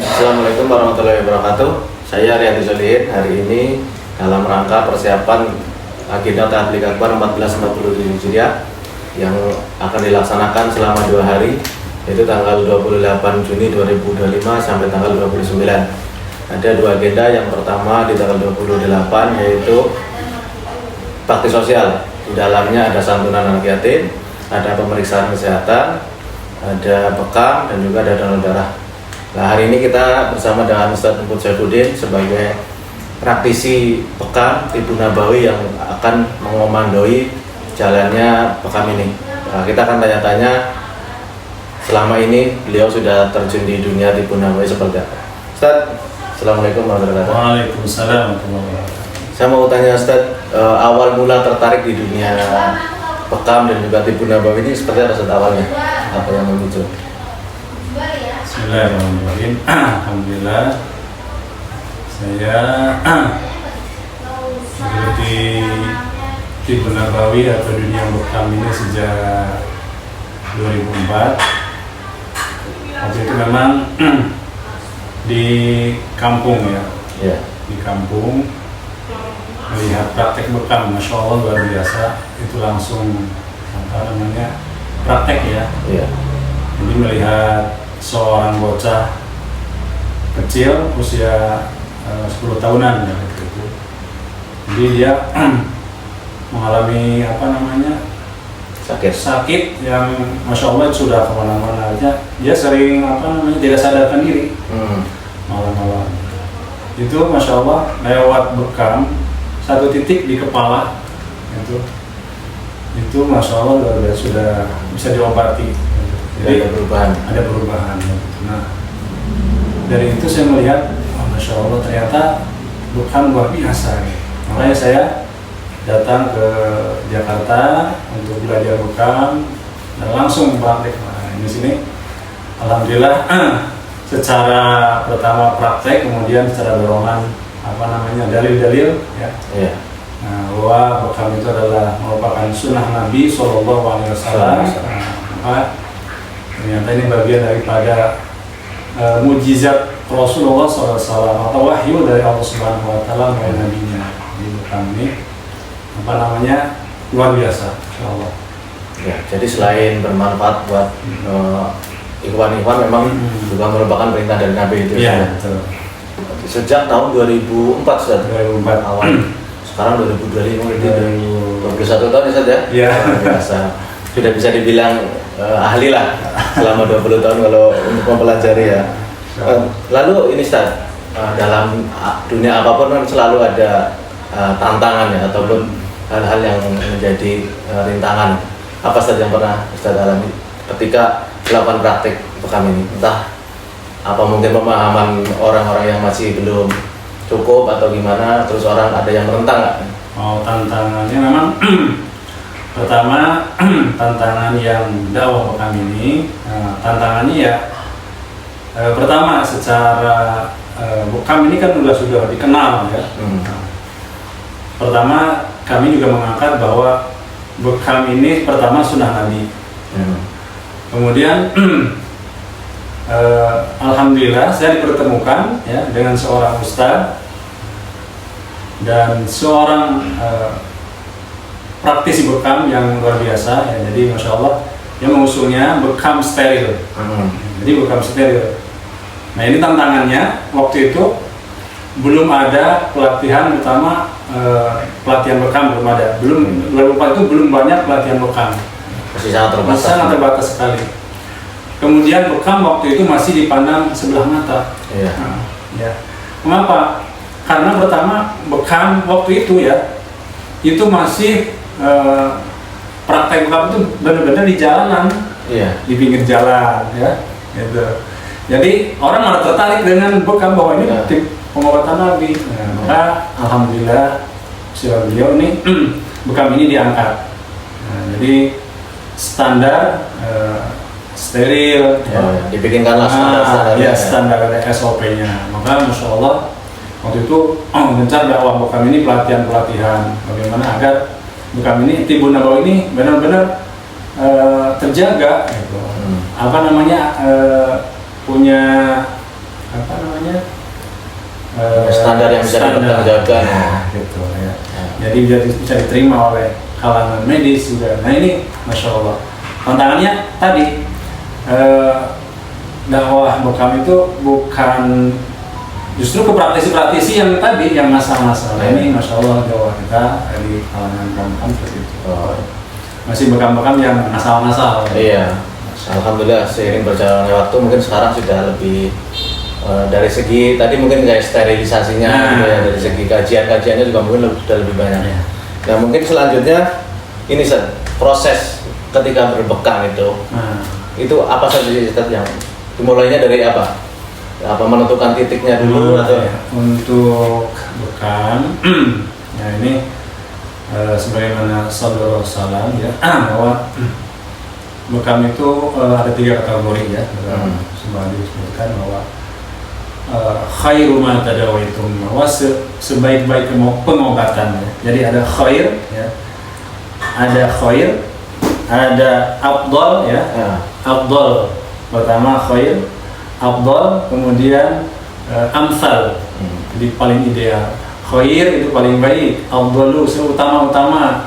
Assalamualaikum warahmatullahi wabarakatuh. Saya Riyadi Solihin. Hari ini dalam rangka persiapan agenda Tabligh Akbar 1447 Hijriah yang akan dilaksanakan selama 2 hari, yaitu tanggal 28 Juni 2025 sampai tanggal 29. Ada 2 agenda. Yang pertama di tanggal 28 yaitu bakti sosial. Di dalamnya ada santunan anak yatim, ada pemeriksaan kesehatan, ada bekam, dan juga ada donor darah. Nah, hari ini kita bersama dengan Ustadz Emput Saifuddin sebagai praktisi bekam Ibu Nabawi yang akan mengomandoi jalannya bekam ini. Nah, kita akan tanya-tanya selama ini beliau sudah terjun di dunia Ibu Nabawi seperti apa. Ustadz, Assalamualaikum warahmatullahi wabarakatuh. Waalaikumsalam warahmatullahi wabarakatuh. Saya mau tanya Ustadz, awal mula tertarik di dunia bekam dan juga Ibu Nabawi ini seperti apa Ustadz awalnya? Apa yang memicu? Bismillahirrahmanirrahim. Alhamdulillah, saya mengikuti Ibu Nabawi atau dunia bekam ini sejak 2004. Waktu itu memang di kampung ya, di kampung melihat praktek bekam, masya Allah luar biasa. Itu langsung praktek ya. Jadi melihat seorang bocah kecil usia 10 tahunan ya, gitu. Jadi dia mengalami sakit yang masya Allah sudah kemana-mana aja. Dia sering tidak sadarkan diri malam-malam. Itu masya Allah lewat bekam 1 titik di kepala itu masya Allah luar biasa, sudah bisa diobati. Jadi ada perubahan. Nah, dari itu saya melihat, masya Allah ternyata bekam luar biasa. Makanya saya datang ke Jakarta untuk belajar bekam dan langsung praktek. Nah, di sini, alhamdulillah, secara pertama praktek, kemudian secara dorongan dalil-dalil ya. Nah, bahwa bekam itu adalah merupakan sunnah Nabi SAW. Ternyata ini bagian daripada mujizat Rasulullah SAW atau wahyu dari Allah Subhanahu Wa Taala melalui nabinya. Di bekam ini luar biasa, insyaallah. Ya, jadi selain bermanfaat buat ikhwan-ikhwan, memang juga merupakan perintah dari Nabi itu. Iya, betul. Sejak tahun 2004 sudah 2004 awal. Sekarang 2025 jadi 21 tahun ya Ustaz ya? Iya. Biasa. Sudah bisa dibilang ahli lah selama 20 tahun kalau untuk mempelajari ya. Lalu ini Ustaz, dalam dunia apapun kan selalu ada tantangan ya, ataupun hal-hal yang menjadi rintangan. Apa saja yang pernah Ustaz alami ketika melakukan praktik bekam ini? Entah apa mungkin pemahaman orang-orang yang masih belum cukup atau gimana, terus orang ada yang menentang nggak? Tantangannya memang pertama tantangan yang dakwah bekam ini, tantangannya ya pertama secara bekam ini kan sudah dikenal ya. Pertama kami juga mengangkat bahwa bekam ini pertama sunnah Nabi. Kemudian alhamdulillah saya dipertemukan ya dengan seorang ustaz dan seorang praktisi bekam yang luar biasa ya. Jadi masya Allah dia mengusungnya bekam steril. Jadi bekam steril. Nah, ini tantangannya waktu itu belum ada pelatihan, pertama pelatihan bekam belum ada. Belum itu belum banyak pelatihan bekam. Masih sangat terbatas sekali. Kemudian bekam waktu itu masih dipandang sebelah mata. Ya. Mengapa? Karena pertama bekam waktu itu ya, itu masih praktek bekam itu benar-benar di jalanan, di pinggir jalan ya. Gitu. Jadi orang malah tertarik dengan bekam bahwa ini pengobatan Nabi. Maka alhamdulillah usia beliau ini bekam ini diangkat. Jadi standar steril, dibikinkanlah standar SOP-nya. Maka masya Allah waktu itu gencar dakwah bekam ini pelatihan bagaimana agar bekam ini Ibu Nabawi ini benar-benar terjaga, gitu. Punya standar yang bisa dipertanggungjawabkan. Gitu ya. Jadi bisa diterima oleh kalangan medis juga. Nah ini Masya Allah. Tantangannya tadi dakwah bekam itu bukan justru ke praktisi-praktisi yang tadi yang masalah-masalah. Ini Masya Allah dakwah kita di kalangan bekam seperti itu. Masih bekam-bekam yang masalah-masalah. Iya. Alhamdulillah seiring berjalannya waktu mungkin sekarang sudah lebih dari segi tadi mungkin kayak sterilisasinya gitu ya, dari segi kajian-kajiannya juga mungkin sudah lebih banyak. Nah mungkin selanjutnya ini proses ketika berbekam itu apa saja sih yang dimulainya dari apa? Apa menentukan titiknya dulu atau untuk bekam? Nah ini sebagaimana Saudara Salam ya bahwa bekam itu ada 3 kategori ya. Semua disebutkan bahwa khairu ma tadawaitum, bahwa sebaik-baik pengobatan ya. Jadi ada khair ya. Ada khair, ada afdal ya. Afdal pertama khair, afdal kemudian amsal. Jadi paling ideal. Khair itu paling baik, afdalu seutama-utama.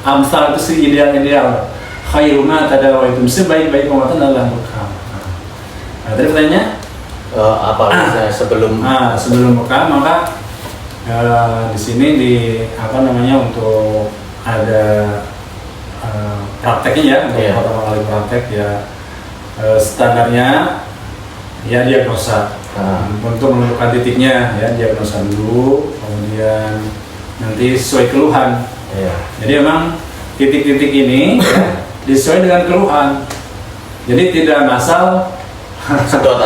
Amsal itu se-ideal-ideal. Khairu ma tadawaitum, sebaik-baik pengobatan adalah bekam. Nah, tadi pertanyaannya sebelum bekam maka di sini untuk ada prakteknya ya, untuk pertama kali praktek ya standarnya ya diagnosa. Untuk menentukan titiknya ya diagnosa dulu, kemudian nanti sesuai keluhan. Jadi memang titik-titik ini disesuaikan dengan keluhan. Jadi tidak asal sedot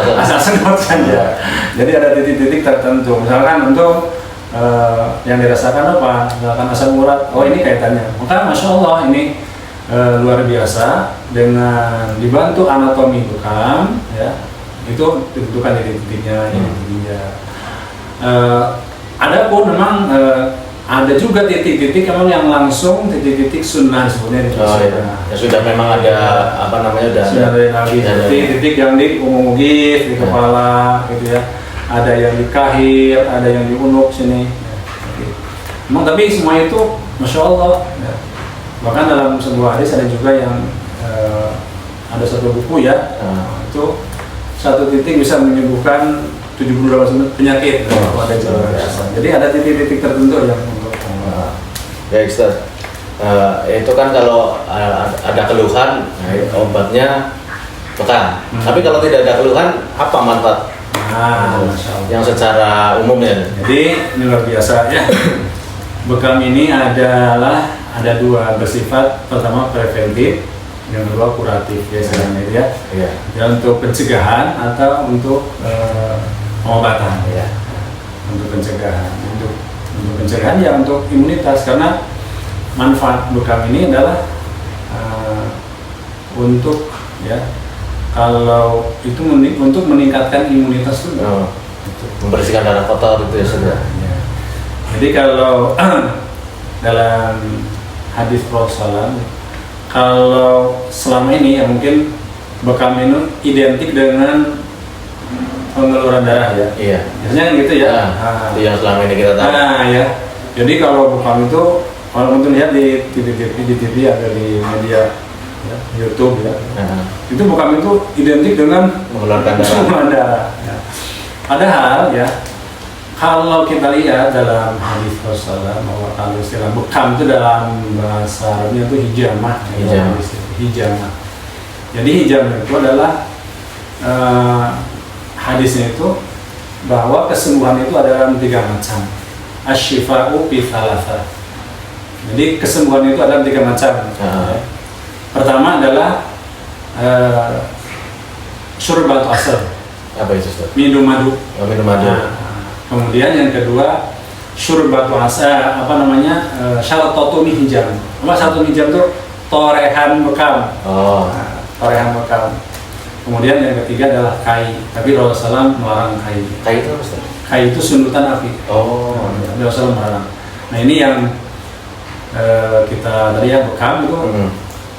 saja. Jadi ada titik-titik tertentu. Misalkan untuk yang dirasakan apa? Misalkan asam urat. Oh ini kaitannya. Maka Masya Allah ini luar biasa dengan dibantu anatomi bekam ya. Itu ditentukan titik-titiknya. Adapun memang ada juga titik-titik memang yang langsung titik-titik sunnah sebetulnya ya sudah memang ada sudah dari Nabi, titik-titik yang di umugis di kepala gitu ya, ada yang di kahir, ada yang di unuk sini ya. Memang tapi semua itu Masya Allah ya. Bahkan dalam sebuah hadis ada juga yang ada satu buku ya itu satu titik bisa menyembuhkan 72 penyakit pada jalan. Jadi ada titik-titik tertentu yang untuk ya Ustaz. Itu kan kalau ada keluhan obatnya bekam. Tapi kalau tidak ada keluhan apa manfaat? Yang secara umumnya. Jadi ini luar biasa ya. Bekam ini ada 2 bersifat, pertama preventif, yang kedua kuratif ya istilahnya ya. Ya untuk pencegahan atau untuk pengobatan ya. Untuk pencegahan, untuk pencegahan ya untuk imunitas, karena manfaat bekam ini adalah untuk ya kalau itu untuk meningkatkan imunitas juga. Membersihkan darah kotor itu ya sudah. Ya. Jadi kalau dalam hadis Rasulullah, kalau selama ini ya mungkin bekam ini identik dengan pengeluaran darah ya. Iya. Biasanya kan gitu ya. Itu yang selama ini kita tahu. Ya. Jadi kalau bekam itu kalau untuk lihat di TV atau di media ya, YouTube ya. Itu bekam itu identik dengan mengeluarkan darah. Ya. Padahal ya kalau kita lihat dalam hadis Rasulullah bahwa kalau istilah bekam itu dalam bahasa Arabnya itu hijamah. Hijamah. Jadi hijamah itu adalah hadisnya itu bahwa kesembuhan itu ada dalam 3 macam. Asyifa'u fi thalatha. Jadi kesembuhan itu ada 3 macam. Pertama adalah syurbatu asal. Apa itu Ustaz? Minum madu. Minum madu. Kemudian yang kedua syurbatu asal syaratotu hijam. Satu hijam itu torehan bekam. Torehan bekam. Kemudian yang ketiga adalah kai, tapi Rasulullah melarang kai. Kai itu apa Ustaz? Kai itu sundutan api. Rasulullah melarang. Nah ini yang kita tadi ya bekam itu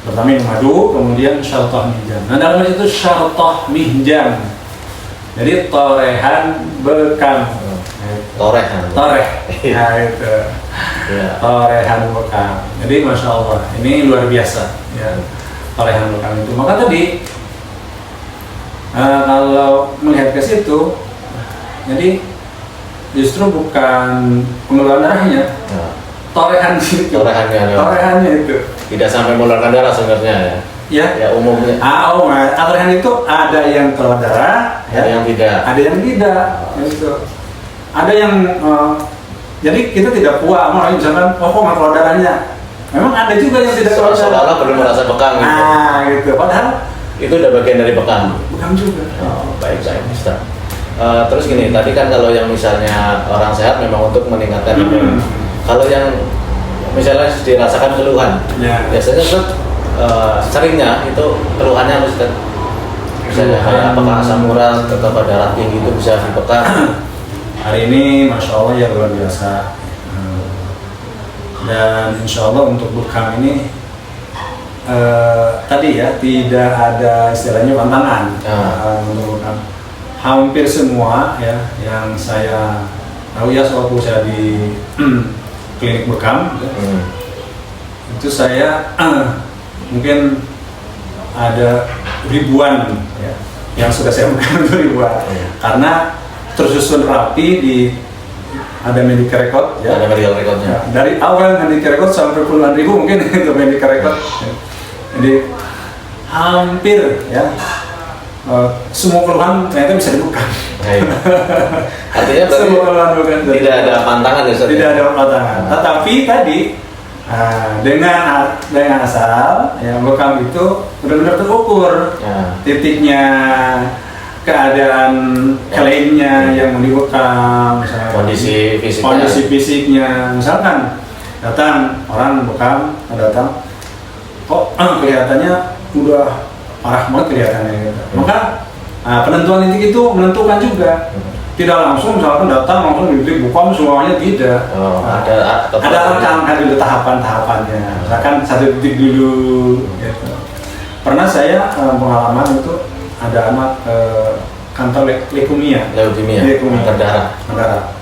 pertama yang madu, kemudian syaratoh mihjam. Nah dalam itu syaratoh mihjam. Jadi torehan bekam. Torehan. Toreh. Nah itu. Iya. Torehan bekam. Jadi masya Allah, ini luar biasa ya. Torehan bekam itu. Maka tadi kalau melihat ke situ, jadi justru bukan pengeluaran darahnya, torehan itu. Torehannya itu. Tidak sampai mengeluarkan darah sebenarnya ya. Ya. Ya umumnya. Torehan itu ada yang keluar darah, ada yang tidak. Ada yang tidak. Gitu. Ada yang jadi kita tidak puas, misalkan, kok nggak keluar darahnya. Memang ada juga yang tidak keluar darah. Seolah-olah belum merasa bekam gitu. Gitu. Padahal itu udah bagian dari bekam. Bekam juga. Baik, Ustaz. Terus gini, tadi kan kalau yang misalnya orang sehat memang untuk meningkatkan imun. Kalau yang misalnya dirasakan keluhan, biasanya Ustaz, seringnya itu keluhannya Ustaz. Misalnya kayak apakah asam urat atau darah tinggi itu bisa dibekam. Hari ini masya Allah ya luar biasa, dan insya Allah untuk bekam ini tadi ya tidak ada istilahnya pantangan untuk bekam. Hampir semua ya yang saya tahu ya sewaktu saya di klinik bekam itu saya mungkin ada ribuan ya yang sudah saya bekam ribuan karena tersusun rapi ada medical record ya. Ada medical recordnya. Ya, dari awal medical record sampai puluhan ribu mungkin itu medical record. Jadi hampir ya semua keluhan ternyata bisa dibuka. Artinya semua keluhan bukan tidak ada pantangan ya. Tidak ada pantangan. Tetapi tadi dengan asal ya bekam itu benar-benar terukur titiknya, keadaan klaimnya yang dibekam, misalnya kondisi fisiknya, misalkan datang orang bekam, datang kok kelihatannya udah parah banget kelihatannya gitu. Maka penentuan titik itu menentukan juga, tidak langsung misalkan datang langsung titik bekam semuanya tidak. Ada langkah dulu tahapannya, misalkan satu titik dulu gitu. Pernah saya pengalaman itu ada anak kanker leukemia, kanker darah.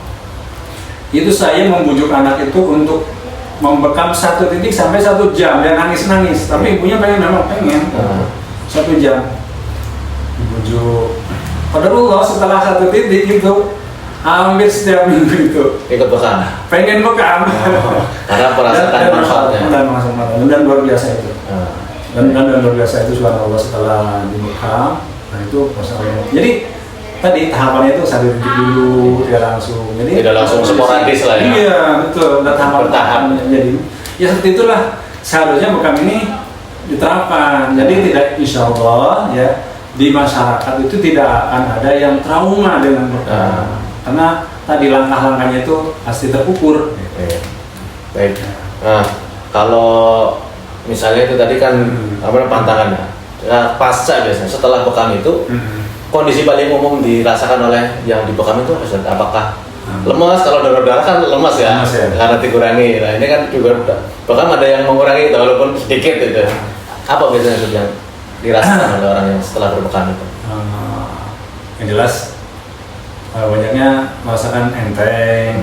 Itu saya membujuk anak itu untuk membekam 1 titik sampai 1 jam, dan nangis-nangis. Tapi ibunya memang pengen 1 jam. Dibujuk. Qadarullah setelah 1 titik itu hampir setiap minggu itu ikut bekam. Pengen bekam. Karena merasakan manfaatnya. Dan luar biasa itu. Dan luar biasa itu subhanallah setelah dibekam. Nah itu masalahnya. Jadi tadi tahapannya itu 1 titik dulu, tidak langsung sporadis lah ya. Iya betul, tahapan. Jadi ya seperti itulah seharusnya bekam ini diterapkan. Jadi tidak, insya Allah ya di masyarakat itu tidak akan ada yang trauma dengan bekam. Karena tadi langkah-langkahnya itu pasti terukur. Baik. Nah kalau misalnya itu tadi kan pantangannya. Pasca biasanya setelah bekam itu kondisi paling umum dirasakan oleh yang di bekam itu apakah lemas? Kalau donor darah kan lemas ya, karena dikurangi. Nah ini kan juga bekam ada yang mengurangi itu walaupun sedikit itu. Apa biasanya yang dirasakan oleh orang yang setelah berbekam itu? Yang jelas banyaknya merasakan enteng,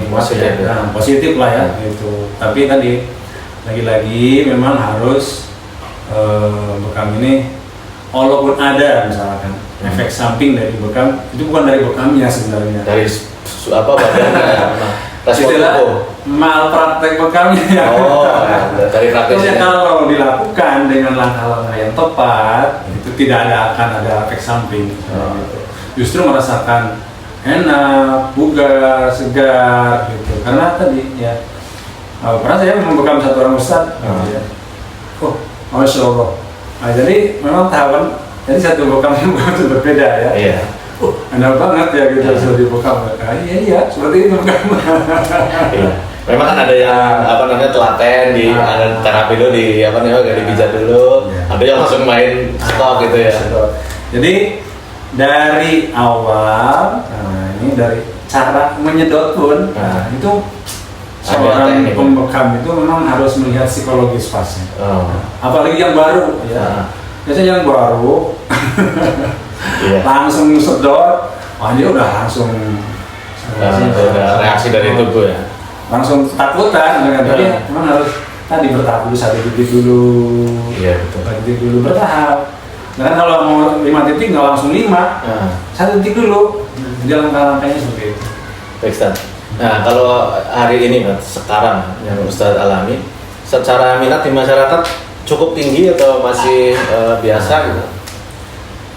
positif lah ya itu. Tapi tadi lagi-lagi memang harus bekam ini walaupun ada misalkan efek samping dari bekam, itu bukan dari bekamnya sebenarnya. Dari badannya? Istilah malpraktek bekamnya. Dari prakteknya. Kalau dilakukan dengan langkah-langkah yang tepat, itu tidak akan ada efek samping. Justru merasakan enak, bugar, segar gitu. Karena tadi ya pernah saya membekam 1 orang ustadz. Masya Allah. Nah, jadi memang tahapan, jadi 1 bekam itu berbeda ya. Iya. Enak banget ya gitu sudah dibekam. Iya, seperti itu bekam. Iya. Memang kan ada yang telaten di terapi dulu di pijat dulu. Ada yang langsung main stok gitu ya. Jadi dari awal, ini dari cara menyedot pun, itu seorang pembekam itu memang harus melihat psikologis pasien. Apalagi yang baru ya. Biasanya yang baru langsung sedot, dia udah langsung Ada reaksi dari tubuh ya. Langsung ketakutan kan, tapi memang harus tadi bertahap dulu, 1 titik dulu. Iya betul. 1 titik dulu bertahap. Nah kan kalau mau 5 titik nggak langsung 5, 1 titik dulu. Jadi langkah-langkahnya seperti itu. Baik Ustaz. Nah kalau hari ini sekarang yang Ustaz alami, secara minat di masyarakat cukup tinggi atau masih biasa gitu?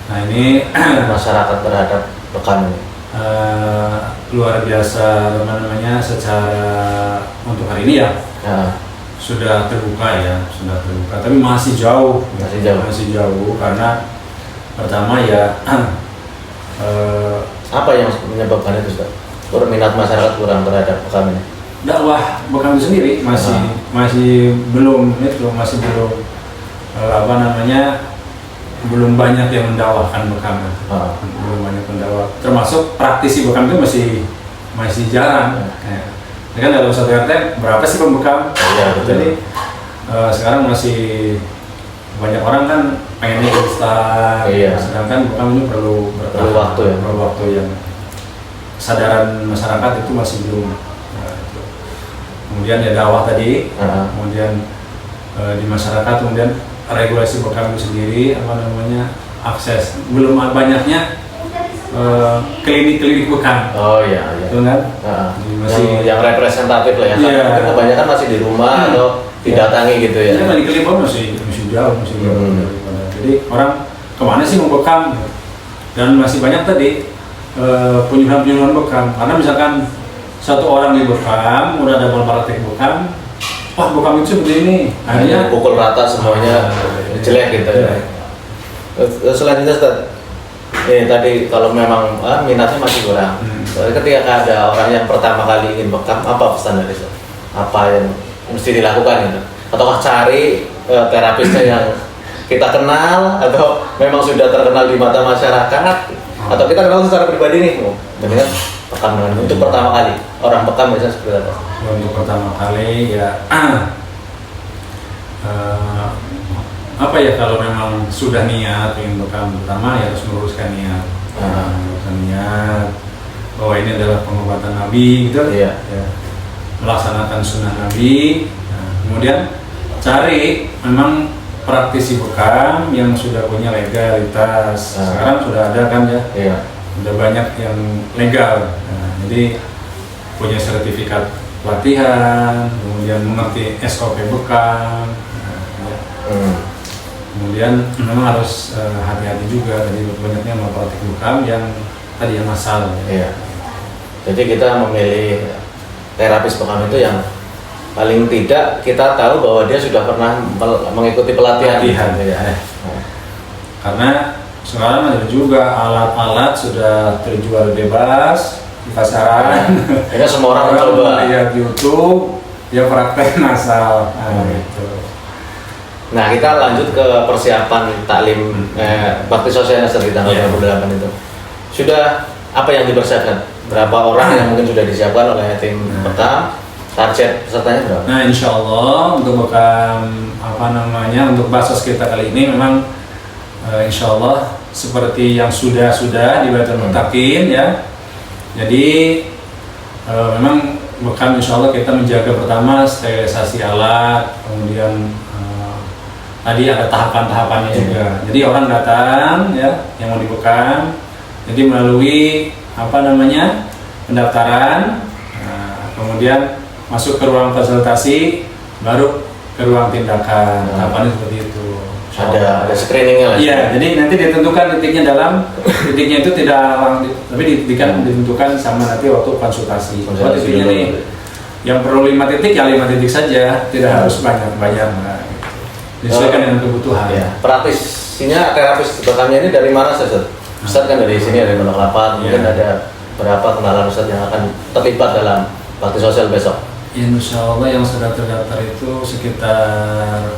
Nah ini masyarakat terhadap bekam ini luar biasa namanya secara untuk hari ini ya. Sudah terbuka ya, tapi masih jauh karena pertama ya apa yang menyebabkan itu Ustaz? Minat masyarakat kurang terhadap bekam ini? Dakwah bekam itu sendiri masih belum belum banyak yang mendakwahkan bekam. Belum banyak mendakwah. Termasuk praktisi bekam itu masih jarang. Ya kan dalam satu RT berapa sih pembekam? Jadi sekarang masih banyak orang kan pengennya instan. Sedangkan bekam ini perlu waktu yang kesadaran masyarakat itu masih belum. Kemudian ya dakwah tadi, kemudian di masyarakat, kemudian regulasi bekam itu sendiri, akses belum banyaknya klinik-klinik bekam. Oh iya. Betul kan? Masih yang representatif lah ya. Mungkin kebanyakan masih di rumah atau didatangi gitu ya. Di klinik masih jauh. Jadi orang kemana sih mau bekam? Dan masih banyak tadi penyuluhan bekam. Karena misalkan satu orang di bekam, udah ada praktek bekam, wah bekam itu seperti ini. Akhirnya pukul rata semuanya jelek gitu ya. Selanjutnya Ustaz, tadi kalau memang minatnya masih kurang. Ketika ada orang yang pertama kali ingin bekam, apa pesan dari Ustaz? Apa yang mesti dilakukan gitu? Ataukah cari terapisnya yang kita kenal atau memang sudah terkenal di mata masyarakat? Atau kita kenal secara pribadi nih, benar bekam dengan untuk pertama kali orang bekam biasanya seperti apa? Untuk pertama kali ya apa ya, kalau memang sudah niat ingin bekam, pertama ya harus meluruskan niat. Niat bahwa ini adalah pengobatan Nabi gitu ya. Melaksanakan sunnah Nabi. Kemudian cari memang praktisi bekam yang sudah punya legalitas. Sekarang sudah ada kan ya. Sudah banyak yang legal. Jadi punya sertifikat pelatihan, kemudian mengerti SOP bekam. Kemudian memang harus hati-hati juga, tadi banyaknya mempraktik bekam yang tadi yang massal. Jadi kita memilih terapis bekam itu yang paling tidak kita tahu bahwa dia sudah pernah mengikuti pelatihan. Karena sekarang ada juga alat-alat sudah terjual bebas di pasaran. Ini semua orang mencoba. Lihat YouTube, dia praktek massal. Nah, kita lanjut ke persiapan taklim bakti sosial di tanggal 28 itu. Sudah apa yang dipersiapkan? Berapa orang yang mungkin sudah disiapkan oleh tim bekam? Target pesertanya berapa? Nah, insya Allah untuk bekam untuk basos kita kali ini memang insya Allah seperti yang sudah di Baitul Muttaqin ya. Jadi memang bekam insya Allah kita menjaga pertama sterilisasi alat, kemudian tadi ada tahapan-tahapannya juga. Jadi orang datang ya yang mau dibekam, jadi melalui pendaftaran, kemudian masuk ke ruang fasilitasi, baru ke ruang tindakan. Tahapannya seperti itu. Ada screeningnya lah. Iya, jadi nanti ditentukan titiknya itu tidak tapi ditentukan sama nanti waktu konsultasi. Titiknya nih, yang perlu 5 titik ya 5 titik saja, tidak harus banyak. Disesuaikan dengan kebutuhan. Praktisinya terapis bekamnya ini dari mana Ustaz? Ustaz kan dari sini, dari Pondok Kelapa. Mungkin ada berapa kenalan Ustaz yang akan terlibat dalam bakti sosial besok? Insya Allah yang sudah terdaftar itu sekitar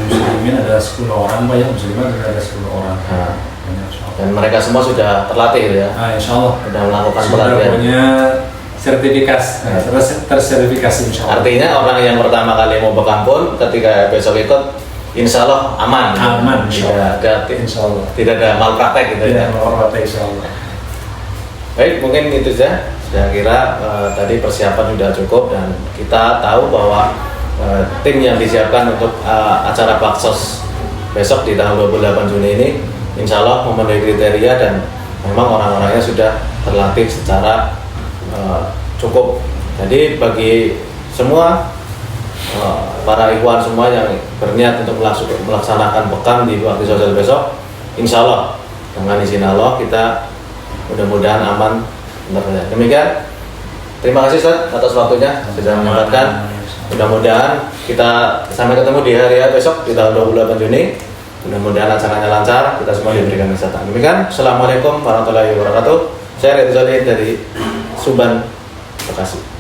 muslimin ada 10 orang, Pak ya, muslimin ada 10 orang. Dan mereka semua sudah terlatih ya? Insya Allah. Sudah melakukan pelatihan. Sudah punya tersertifikasi insya Allah. Artinya orang yang pertama kali mau bekam pun ketika besok ikut insya Allah aman. Insya Allah. Tidak ada malpraktek gitu ya. Malpraktek insya Allah. Baik, mungkin itu saja. Saya kira tadi persiapan sudah cukup dan kita tahu bahwa tim yang disiapkan untuk acara Baksos besok di tanggal 28 Juni ini insya Allah memenuhi kriteria dan memang orang-orangnya sudah terlatih secara cukup. Jadi bagi semua para ikhwan semua yang berniat untuk melaksanakan bekam di bakti sosial besok, insya Allah dengan izin Allah kita mudah-mudahan aman. Demikian, terima kasih Ustaz atas waktunya sudah menyempatkan. Mudah-mudahan kita sampai ketemu di hari besok di tanggal 28 Juni. Mudah-mudahan acaranya lancar, kita semua diberikan kesehatan. Demikian, Assalamualaikum warahmatullahi wabarakatuh. Saya Reddy Solihin dari Suban, Bekasi.